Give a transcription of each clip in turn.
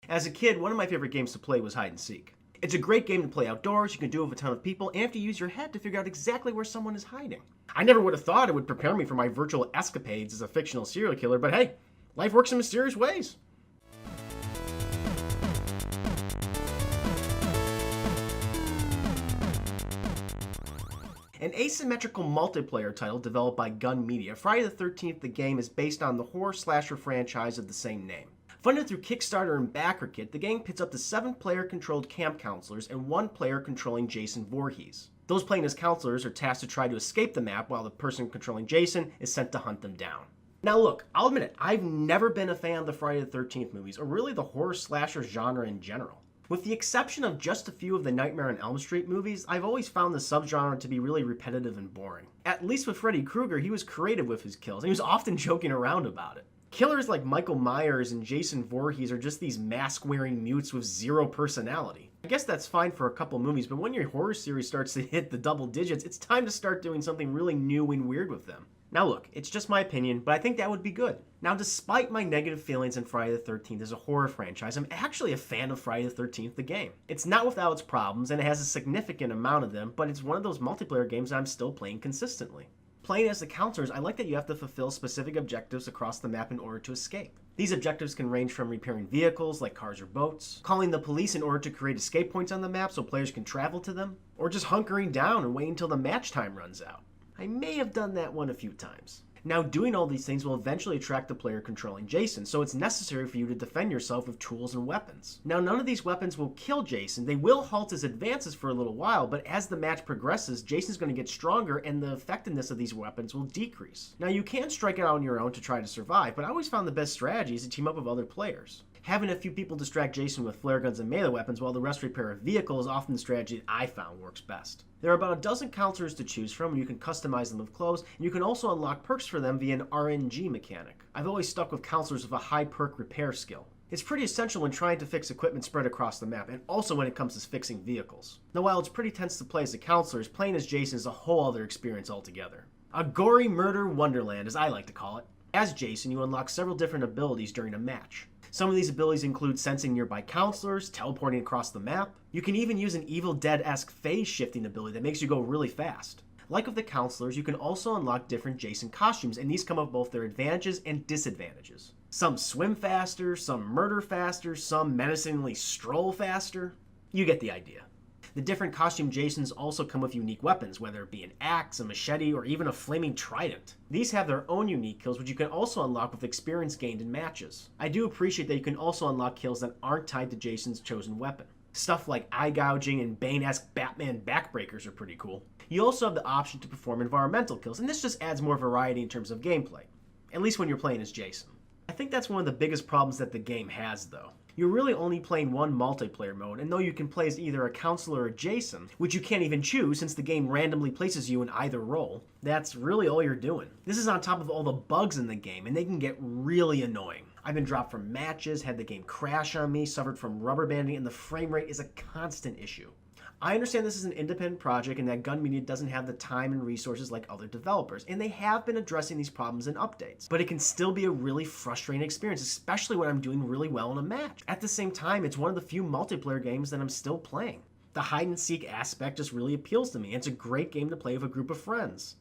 As a kid, one of my favorite games to play was hide and seek. It's a great game to play outdoors, you can do it with a ton of people, and have to use your head to figure out exactly where someone is hiding. I never would have thought it would prepare me for my virtual escapades as a fictional serial killer, but hey, life works in mysterious ways. An asymmetrical multiplayer title developed by Gun Media, Friday the 13th, the game is based on the horror slasher franchise of the same name. Funded through Kickstarter and BackerKit, the game pits up to 7 player-controlled camp counselors and 1 player controlling Jason Voorhees. Those playing as counselors are tasked to try to escape the map while the person controlling Jason is sent to hunt them down. Now look, I'll admit it, I've never been a fan of the Friday the 13th movies, or really the horror slasher genre in general. With the exception of just a few of the Nightmare on Elm Street movies, I've always found the subgenre to be really repetitive and boring. At least with Freddy Krueger, he was creative with his kills, and he was often joking around about it. Killers like Michael Myers and Jason Voorhees are just these mask-wearing mutes with zero personality. I guess that's fine for a couple movies, but when your horror series starts to hit the double digits, it's time to start doing something really new and weird with them. Now look, it's just my opinion, but I think that would be good. Now, despite my negative feelings on Friday the 13th as a horror franchise, I'm actually a fan of Friday the 13th, the game. It's not without its problems, and it has a significant amount of them, but it's one of those multiplayer games I'm still playing consistently. Playing as the counselors, I like that you have to fulfill specific objectives across the map in order to escape. These objectives can range from repairing vehicles, like cars or boats, calling the police in order to create escape points on the map so players can travel to them, or just hunkering down and waiting until the match time runs out. I may have done that one a few times. Now, doing all these things will eventually attract the player controlling Jason, so it's necessary for you to defend yourself with tools and weapons. Now, none of these weapons will kill Jason. They will halt his advances for a little while, but as the match progresses, Jason's going to get stronger and the effectiveness of these weapons will decrease. Now, you can strike it out on your own to try to survive, but I always found the best strategy is to team up with other players. Having a few people distract Jason with flare guns and melee weapons while the rest repair a vehicle is often the strategy that I found works best. There are about a dozen counselors to choose from, and you can customize them with clothes, and you can also unlock perks for them via an RNG mechanic. I've always stuck with counselors with a high perk repair skill. It's pretty essential when trying to fix equipment spread across the map, and also when it comes to fixing vehicles. Now, while it's pretty tense to play as a counselor, playing as Jason is a whole other experience altogether. A gory murder wonderland, as I like to call it. As Jason, you unlock several different abilities during a match. Some of these abilities include sensing nearby counselors, teleporting across the map. You can even use an Evil Dead-esque phase shifting ability that makes you go really fast. Like with the counselors, you can also unlock different Jason costumes, and these come with both their advantages and disadvantages. Some swim faster, some murder faster, some menacingly stroll faster. You get the idea. The different costume Jasons also come with unique weapons, whether it be an axe, a machete, or even a flaming trident. These have their own unique kills, which you can also unlock with experience gained in matches. I do appreciate that you can also unlock kills that aren't tied to Jason's chosen weapon. Stuff like eye gouging and Bane-esque Batman backbreakers are pretty cool. You also have the option to perform environmental kills, and this just adds more variety in terms of gameplay, at least when you're playing as Jason. I think that's one of the biggest problems that the game has, though. You're really only playing one multiplayer mode, and though you can play as either a counselor or Jason, which you can't even choose since the game randomly places you in either role, that's really all you're doing. This is on top of all the bugs in the game, and they can get really annoying. I've been dropped from matches, had the game crash on me, suffered from rubber banding, and the frame rate is a constant issue. I understand this is an independent project and that Gun Media doesn't have the time and resources like other developers, and they have been addressing these problems in updates. But it can still be a really frustrating experience, especially when I'm doing really well in a match. At the same time, it's one of the few multiplayer games that I'm still playing. The hide and seek aspect just really appeals to me, and it's a great game to play with a group of friends.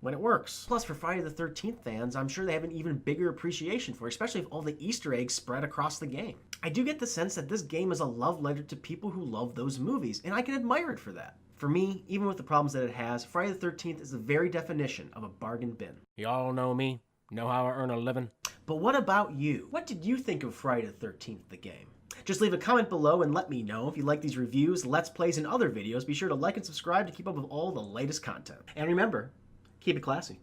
When it works. Plus, for Friday the 13th fans, I'm sure they have an even bigger appreciation for it, especially with all the Easter eggs spread across the game. I do get the sense that this game is a love letter to people who love those movies, and I can admire it for that. For me, even with the problems that it has, Friday the 13th is the very definition of a bargain bin. Y'all know me, know how I earn a living. But what about you? What did you think of Friday the 13th, the game? Just leave a comment below and let me know. If you like these reviews, Let's Plays, and other videos, be sure to like and subscribe to keep up with all the latest content. And remember, keep it classy.